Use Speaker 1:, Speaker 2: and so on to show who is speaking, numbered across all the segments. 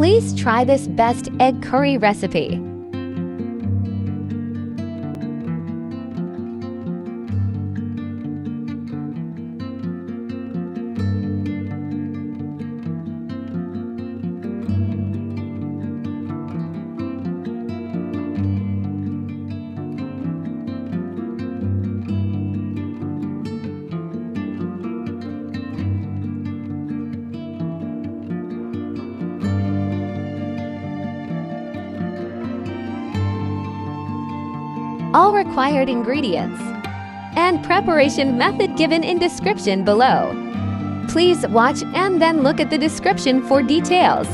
Speaker 1: Please try this best egg curry recipe. All required ingredients and preparation method given in description below. Please watch and then look at the description for details.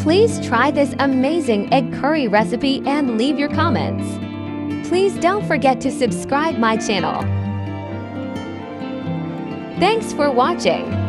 Speaker 1: Please try this amazing egg curry recipe and leave your comments. Please don't forget to subscribe my channel. Thanks for watching.